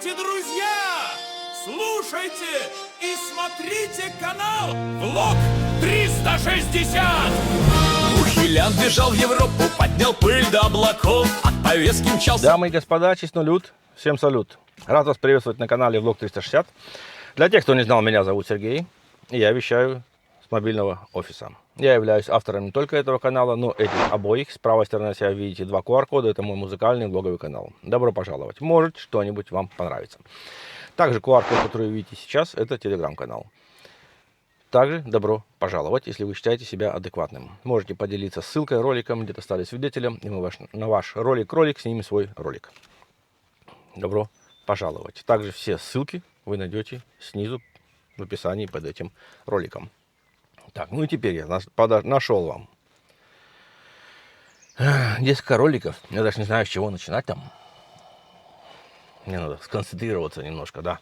Здравствуйте, друзья! Слушайте и смотрите канал Влог 360! Ухилян бежал в Европу, поднял пыль до облаков, от повестки мчался... Дамы и господа, честнолюд, всем салют. Рад вас приветствовать на канале Влог 360. Для тех, кто не знал, меня зовут Сергей, и я вещаю с мобильного офиса. Я являюсь автором не только этого канала, но этих обоих. С правой стороны себя видите два QR-кода, это мой музыкальный влоговый канал. Добро пожаловать, может что-нибудь вам понравится. Также QR-код, который вы видите сейчас, это телеграм-канал. Также добро пожаловать, если вы считаете себя адекватным. Можете поделиться ссылкой, роликом, где-то стали свидетелем, и мы на ваш ролик снимем свой ролик. Добро пожаловать. Также все ссылки вы найдете снизу в описании под этим роликом. Так, ну и теперь я нашел вам несколько роликов. Я даже не знаю, с чего начинать там. Мне надо сконцентрироваться немножко, да.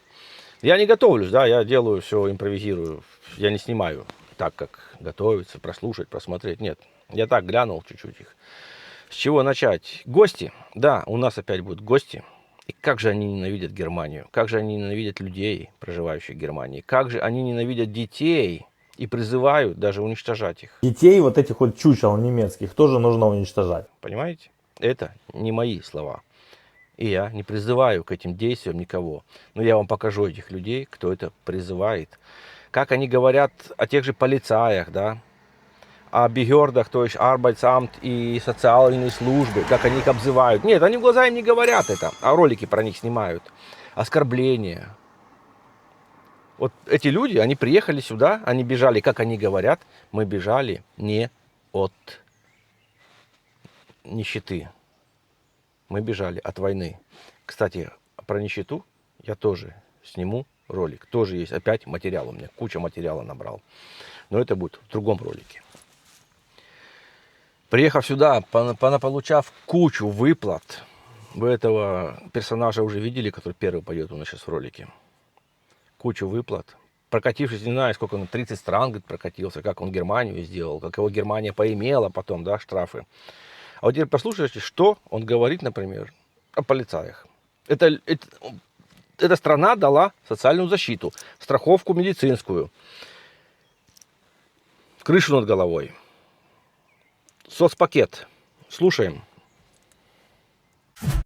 Я не готовлюсь, да, я делаю все, импровизирую. Я не снимаю так, как готовиться, прослушать, просмотреть. Нет, я так глянул чуть-чуть их. С чего начать? Гости. Да, у нас опять будут гости. И как же они ненавидят Германию. Как же они ненавидят людей, проживающих в Германии. Как же они ненавидят детей. И призывают даже уничтожать их. Детей, вот этих вот чучел немецких, тоже нужно уничтожать. Понимаете? Это не мои слова. И я не призываю к этим действиям никого. Но я вам покажу этих людей, кто это призывает. Как они говорят о тех же полицаях, да? О бегердах, то есть Arbeitsamt и социальные службы. Как они их обзывают. Нет, они в глаза им не говорят это. А ролики про них снимают. Оскорбления. Вот эти люди, они приехали сюда, они бежали, как они говорят, мы бежали не от нищеты. Мы бежали от войны. Кстати, про нищету я тоже сниму ролик. Тоже есть опять материал у меня. Куча материала набрал. Но это будет в другом ролике. Приехав сюда, получав кучу выплат, вы этого персонажа уже видели, который первый пойдет у нас сейчас в ролике. Кучу выплат. Прокатившись, не знаю, сколько он, 30 стран, говорит, прокатился, как он Германию сделал, как его Германия поимела потом, да, штрафы. А вот теперь послушайте, что он говорит, например, о полицаях. Эта страна дала социальную защиту, страховку медицинскую, крышу над головой, соцпакет. Слушаем.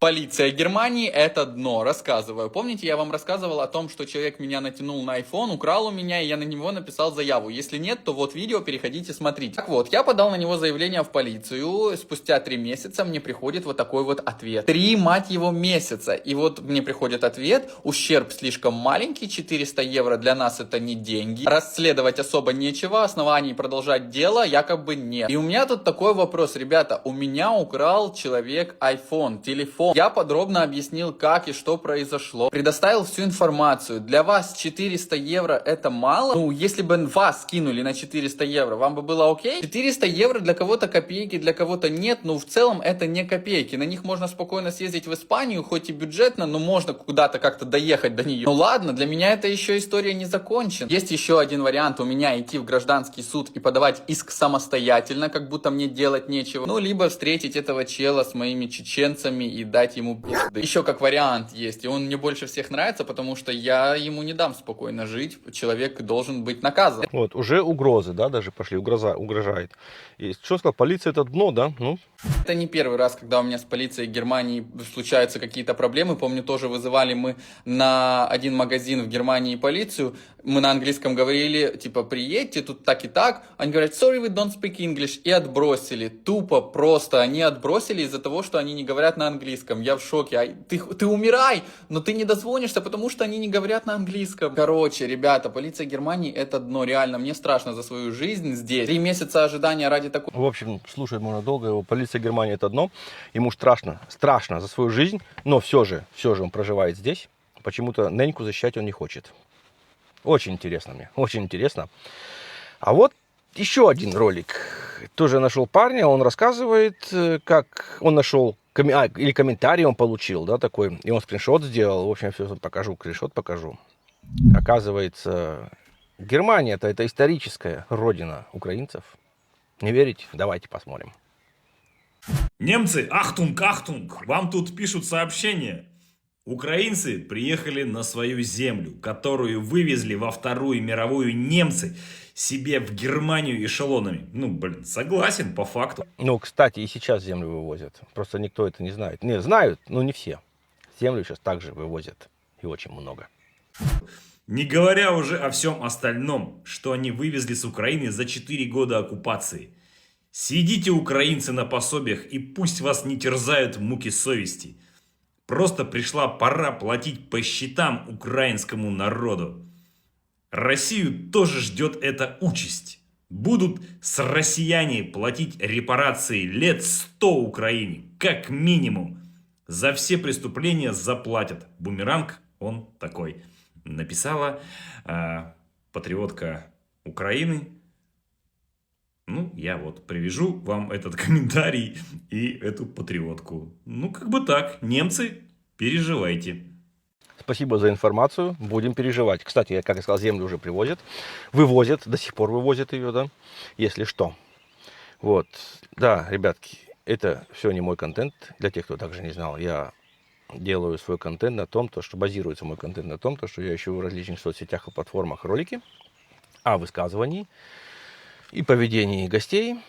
Полиция Германии — это дно. Рассказываю. Помните, я вам рассказывал о том, что человек меня натянул на iPhone, украл у меня, и я на него написал заяву. Если нет, то вот видео, переходите, смотрите. Так вот, я подал на него заявление в полицию. Спустя 3 месяца мне приходит вот такой вот ответ. 3, мать его, месяца. И вот мне приходит ответ. Ущерб слишком маленький, 400 евро для нас это не деньги. Расследовать особо нечего, оснований продолжать дело якобы нет. И у меня тут такой вопрос. Ребята, у меня украл человек iPhone, телефон. Я подробно объяснил, как и что произошло. Предоставил всю информацию. Для вас 400 евро это мало? Ну, если бы вас скинули на 400 евро, вам бы было окей? 400 евро для кого-то копейки, для кого-то нет. Но в целом это не копейки. На них можно спокойно съездить в Испанию, хоть и бюджетно, но можно куда-то как-то доехать до нее. Ну ладно, для меня это еще история не закончена. Есть еще один вариант у меня: идти в гражданский суд и подавать иск самостоятельно, как будто мне делать нечего. Ну, либо встретить этого чела с моими чеченцами и дать ему пизды. Еще как вариант есть, и он мне больше всех нравится, потому что я ему не дам спокойно жить, человек должен быть наказан. Вот, уже угрозы, да, даже пошли, угрожает. И что сказал, полиция это дно, да? Ну. Это не первый раз, когда у меня с полицией Германии случаются какие-то проблемы. Помню, тоже вызывали мы на один магазин в Германии полицию. Мы на английском говорили, типа, приедьте, тут так и так. Они говорят, sorry, we don't speak English. И отбросили. Тупо, просто. Они отбросили из-за того, что они не говорят на английском. Я в шоке. Ты умирай, но ты не дозвонишься, потому что они не говорят на английском. Короче, ребята, полиция Германии это дно. Реально, мне страшно за свою жизнь здесь. 3 месяца ожидания ради такого. В общем, слушать можно долго его. Полиция Германии это дно. Ему страшно за свою жизнь, но все же он проживает здесь. Почему-то неньку защищать он не хочет. Очень интересно мне, очень интересно. А вот еще один ролик. Тоже нашел парня, он рассказывает, как он нашел, или комментарий он получил, да, такой. И он скриншот сделал. В общем, все покажу, скриншот покажу. Оказывается, Германия это историческая родина украинцев. Не верите? Давайте посмотрим. Немцы, ахтунг, ахтунг, вам тут пишут сообщение. Украинцы приехали на свою землю, которую вывезли во Вторую мировую немцы себе в Германию эшелонами. Ну, блин, согласен, по факту. Ну, кстати, и сейчас землю вывозят. Просто никто это не знает. Не, знают, но не все. Землю сейчас также вывозят. И очень много. Не говоря уже о всем остальном, что они вывезли с Украины за 4 года оккупации. Сидите, украинцы, на пособиях, и пусть вас не терзают муки совести. Просто пришла пора платить по счетам украинскому народу. Россию тоже ждет эта участь. Будут с россияне платить репарации лет 100 Украине, как минимум. За все преступления заплатят. Бумеранг он такой. Написала патриотка Украины. Ну, я вот привяжу вам этот комментарий и эту патриотку. Ну, как бы так. Немцы, переживайте. Спасибо за информацию. Будем переживать. Кстати, как я сказал, землю уже привозят. Вывозят. До сих пор вывозят ее, да. Если что. Вот. Да, ребятки, это все не мой контент. Для тех, кто также не знал, я делаю свой контент на том, что базируется мой контент на том, что я ищу в различных соцсетях и платформах ролики о высказывании и поведении гостей,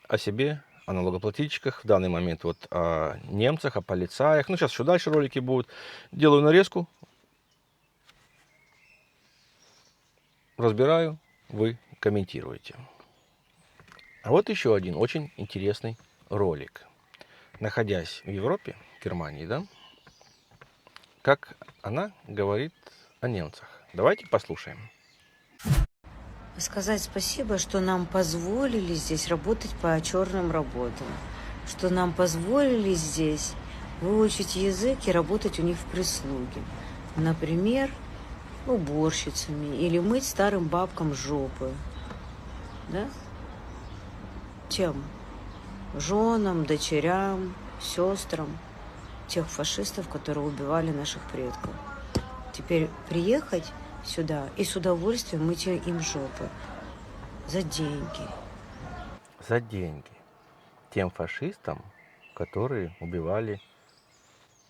о себе, о налогоплательщиках, в данный момент вот о немцах, о полицаях. Ну, сейчас еще дальше ролики будут. Делаю нарезку, разбираю, вы комментируете. А вот еще один очень интересный ролик. Находясь в Европе, Германии, да, как она говорит о немцах. Давайте послушаем. Сказать спасибо, что нам позволили здесь работать по черным работам, что нам позволили здесь выучить язык и работать у них в прислуге. Например, уборщицами или мыть старым бабкам жопы. Да? Тем женам, дочерям, сестрам тех фашистов, которые убивали наших предков. Теперь приехать сюда и с удовольствием мыть им жопы. За деньги. За деньги. Тем фашистам, которые убивали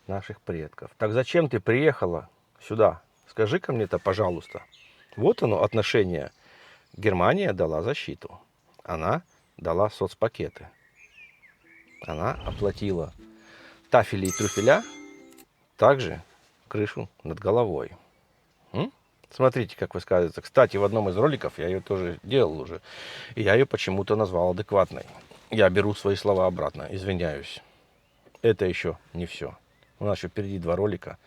наших предков. Так зачем ты приехала сюда? Скажи-ка мне это, пожалуйста. Вот оно, отношение. Германия дала защиту. Она дала соцпакеты. Она оплатила тафели и трюфеля, также крышу над головой. Смотрите, как высказывается. Кстати, в одном из роликов я ее тоже делал уже. И я ее почему-то назвал адекватной. Я беру свои слова обратно, извиняюсь. Это еще не все. У нас еще впереди 2 ролика.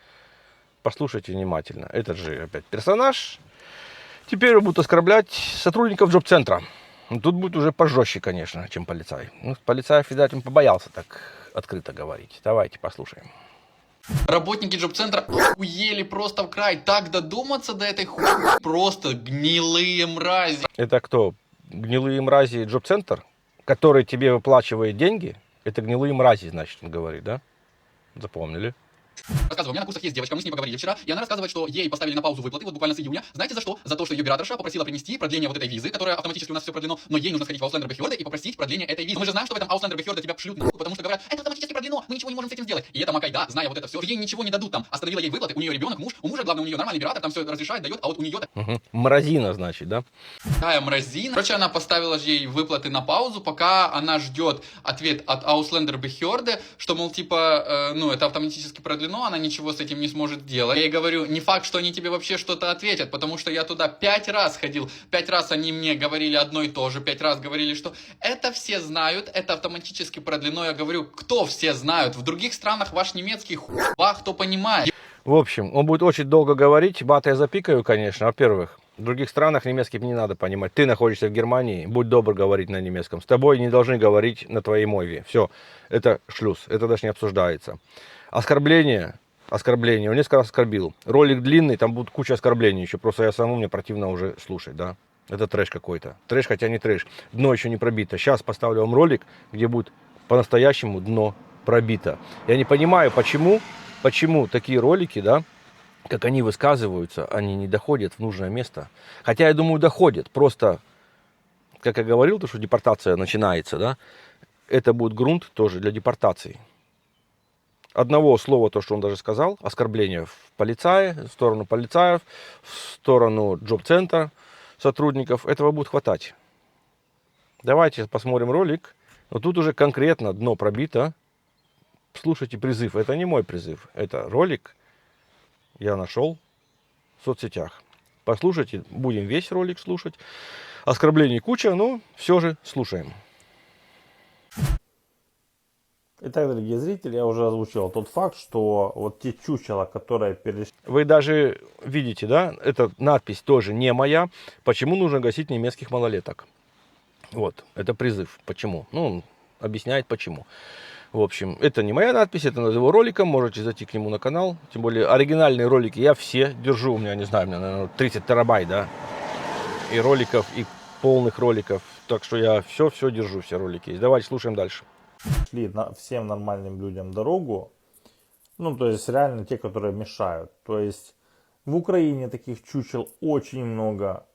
Послушайте внимательно. Этот же опять персонаж. Теперь будут оскорблять сотрудников джоб-центра. Тут будет уже пожестче, конечно, чем полицай. Ну, полицай, видать, он побоялся так открыто говорить. Давайте послушаем. Работники джоб-центра охуели просто в край. Так додуматься до этой хуйни. Просто гнилые мрази. Это кто? Гнилые мрази джоб-центр, который тебе выплачивает деньги? Это гнилые мрази, значит, он говорит, да? Запомнили? Рассказываю, у меня на курсах есть девочка, мы с ней поговорили вчера, и она рассказывает, что ей поставили на паузу выплаты, вот буквально с июня. Знаете за что? За то, что ее бираторша попросила принести продление вот этой визы, которая автоматически у нас все продлено, но ей нужно сходить в Ausländer Behörde и попросить продление этой визы. Мы же знаем, что в этом Ausländer Behörde тебя шлют нахуй, потому что говорят, это автоматически продлено, мы ничего не можем с этим сделать. И эта Макайда, зная вот это все, ей ничего не дадут там. Остановила ей выплаты, у нее ребенок, муж, у мужа, главное, у нее нормальный биратор, там все разрешает, дает, а вот у нее... Мразина, значит, да? Такая мразина. Короче, она поставила ей выплаты на паузу, пока она ждет ответ от Ausländer Behörde, что, мол, типа, это автоматически продлено, она ничего с этим не сможет делать. Я ей говорю, не факт, что они тебе вообще что-то ответят, потому что я туда 5 раз ходил, 5 раз они мне говорили одно и то же, 5 раз говорили, что это все знают, это автоматически продлено. Я говорю, кто все знают? В других странах ваш немецкий хуйба, кто понимает? В общем, он будет очень долго говорить, бата я запикаю, конечно, во-первых. В других странах немецкий не надо понимать. Ты находишься в Германии, будь добр говорить на немецком. С тобой не должны говорить на твоей мове. Все, это шлюз, это даже не обсуждается. Оскорбление, он несколько раз оскорбил. Ролик длинный, там будет куча оскорблений еще. Просто я самому, мне противно уже слушать, да. Это трэш какой-то. Трэш, хотя не трэш. Дно еще не пробито. Сейчас поставлю вам ролик, где будет по-настоящему дно пробито. Я не понимаю, почему такие ролики, да, как они высказываются, они не доходят в нужное место. Хотя, я думаю, доходят. Просто, как я говорил, то, что депортация начинается, да, это будет грунт тоже для депортации. одного слова, то, что он даже сказал, оскорбление в полицаи, в сторону полицаев, в сторону джоб-центра сотрудников, этого будет хватать. Давайте посмотрим ролик. Но тут уже конкретно дно пробито. Слушайте призыв. Это не мой призыв. Это ролик я нашел в соцсетях. Послушайте, будем весь ролик слушать. Оскорблений куча, но все же слушаем. Итак, дорогие зрители, я уже озвучил тот факт, что вот те чучела, которые перешли Вы даже видите, да, эта надпись тоже не моя. Почему нужно гасить немецких малолеток? Вот, это призыв. Почему? Ну, он объясняет почему. В общем, это не моя надпись, это над его роликом. Можете зайти к нему на канал. Тем более, оригинальные ролики я все держу. У меня, не знаю, у меня, наверное, 30 терабайт, да. И роликов, и полных роликов. Так что я все держу, все ролики есть. Давайте слушаем дальше. всем нормальным людям дорогу. Ну, то есть, реально те, которые мешают. То есть, в Украине таких чучел очень много.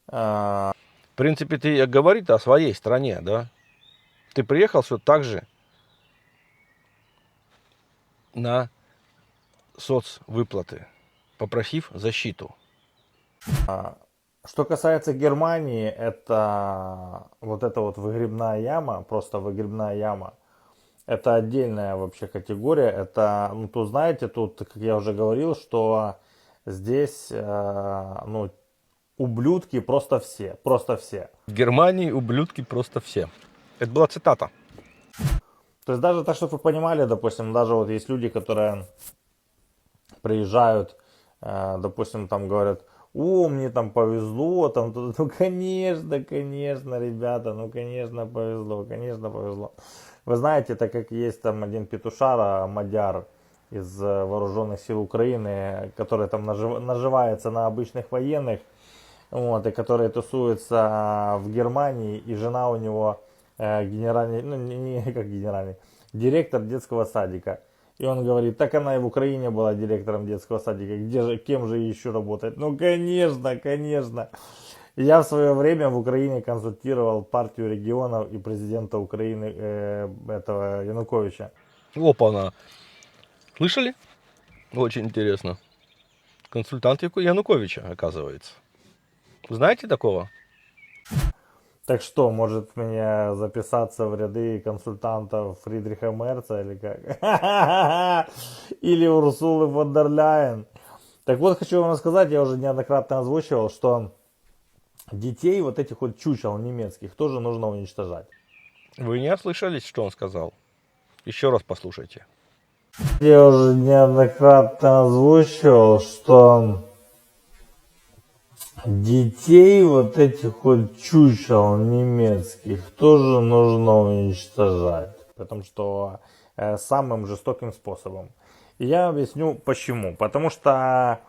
В принципе, ты говоришь о своей стране, да? Ты приехал все так же на соцвыплаты, попросив защиту. Что касается Германии, это вот выгребная яма, просто выгребная яма. Это отдельная вообще категория. Это, ну, тут знаете, тут, как я уже говорил, что здесь, ну, ублюдки просто все, просто все. В Германии ублюдки просто все. Это была цитата. То есть даже так, чтобы вы понимали, допустим, даже вот есть люди, которые приезжают, допустим, там говорят: о, мне там повезло, там, ну, конечно, ребята, ну, конечно, повезло. Вы знаете, так как есть там один петушара, мадяр из вооруженных сил Украины, который там наживается на обычных военных, вот, и который тусуется в Германии, и жена у него генеральный, ну, не как генеральный, директор детского садика. И он говорит: так она и в Украине была директором детского садика, кем же еще работать? Ну, конечно. Я в свое время в Украине консультировал партию регионов и президента Украины этого Януковича. Опа-на. Слышали? Очень интересно. Консультант Януковича, оказывается. Знаете такого? Так что, может мне записаться в ряды консультантов Фридриха Мерца или как? Или Урсулы фон дер Ляйен? Так вот, хочу вам рассказать, я уже неоднократно озвучивал, что детей вот этих вот чучел немецких тоже нужно уничтожать. Вы не ослышались, что он сказал? Еще раз послушайте. Я уже неоднократно озвучивал, что детей вот этих вот чучел немецких тоже нужно уничтожать. Потому что самым жестоким способом. И я объясню почему. Потому что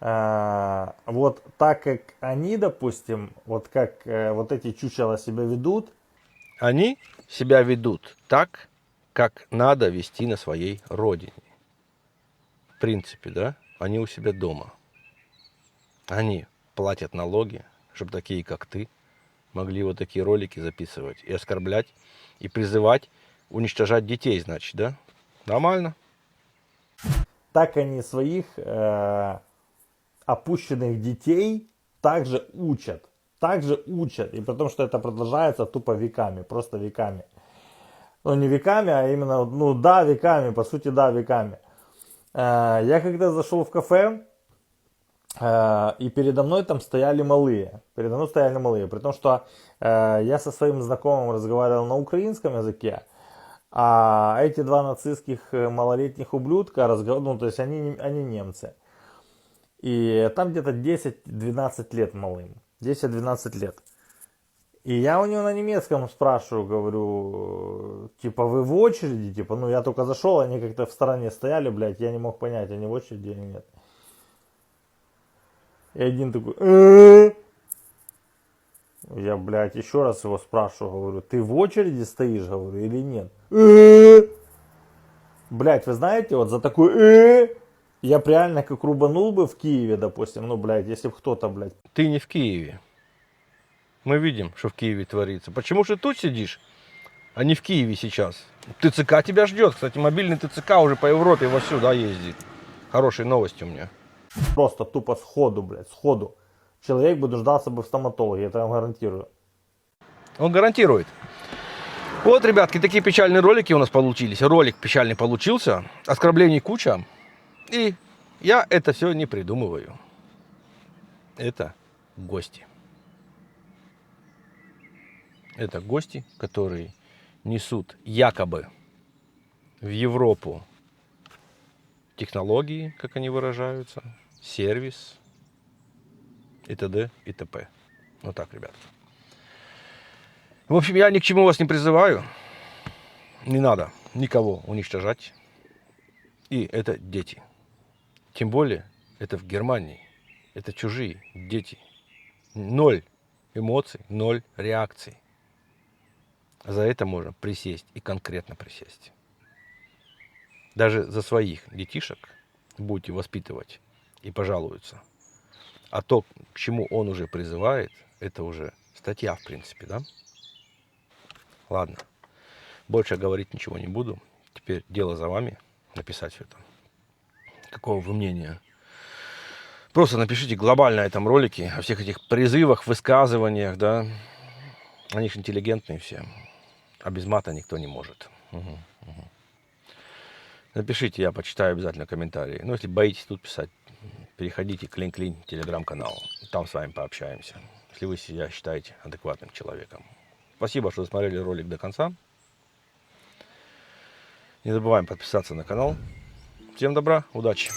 вот так как они, допустим, вот как вот эти чучела себя ведут. Они себя ведут так, как надо вести на своей родине. В принципе, да? Они у себя дома. Они платят налоги, чтобы такие, как ты, могли вот такие ролики записывать и оскорблять, и призывать уничтожать детей, значит, да? Нормально. Так они своих опущенных детей также учат. И потому что это продолжается тупо веками, просто веками. Ну, не веками, а именно, ну да, веками, по сути, да, веками. Я когда зашел в кафе, и передо мной там стояли малые. При том, что я со своим знакомым разговаривал на украинском языке, а эти два нацистских малолетних ублюдка, ну, то есть они немцы. И там где-то 10-12 лет малым. 10-12 лет. И я у него на немецком спрашиваю, говорю, типа, вы в очереди? Типа, ну, я только зашел, они как-то в стороне стояли, блядь, я не мог понять, они в очереди или нет. И один такой: Я, блядь, еще раз его спрашиваю, говорю, ты в очереди стоишь, говорю, или нет? Блядь, вы знаете, вот за такой я б реально как рубанул бы в Киеве, допустим, ну, блядь, если бы кто-то, блядь. Ты не в Киеве. Мы видим, что в Киеве творится. Почему же тут сидишь? а не в Киеве сейчас. ТЦК тебя ждет. Кстати, мобильный ТЦК уже по Европе вовсю, да, ездит. Хорошие новости у меня. Просто тупо сходу, блядь, сходу. Человек бы дождался бы в стоматологе, это я вам гарантирую. Он гарантирует. Вот, ребятки, такие печальные ролики у нас получились. Ролик печальный получился. Оскорблений куча. И я это все не придумываю. Это гости. Это гости, которые несут якобы в Европу технологии, как они выражаются, сервис и т.д. и т.п. Вот так, ребят. В общем, я ни к чему вас не призываю. Не надо никого уничтожать. И это дети. Тем более, это в Германии. Это чужие дети. 0 эмоций, 0 реакций. За это можно присесть и конкретно присесть. Даже за своих детишек будете воспитывать и пожалуются. А то, к чему он уже призывает, это уже статья, в принципе, да? Ладно. Больше говорить ничего не буду. Теперь дело за вами. Написать все это. Какого вы мнения? Просто напишите глобально о этом ролике, о всех этих призывах, высказываниях, да. Они же интеллигентные все. А без мата никто не может. Угу. Напишите, я почитаю обязательно комментарии. Ну, если боитесь тут писать, переходите к Клин-Клин телеграм-канал. Там с вами пообщаемся. Если вы себя считаете адекватным человеком. Спасибо, что досмотрели ролик до конца. Не забываем подписаться на канал. Всем добра, удачи!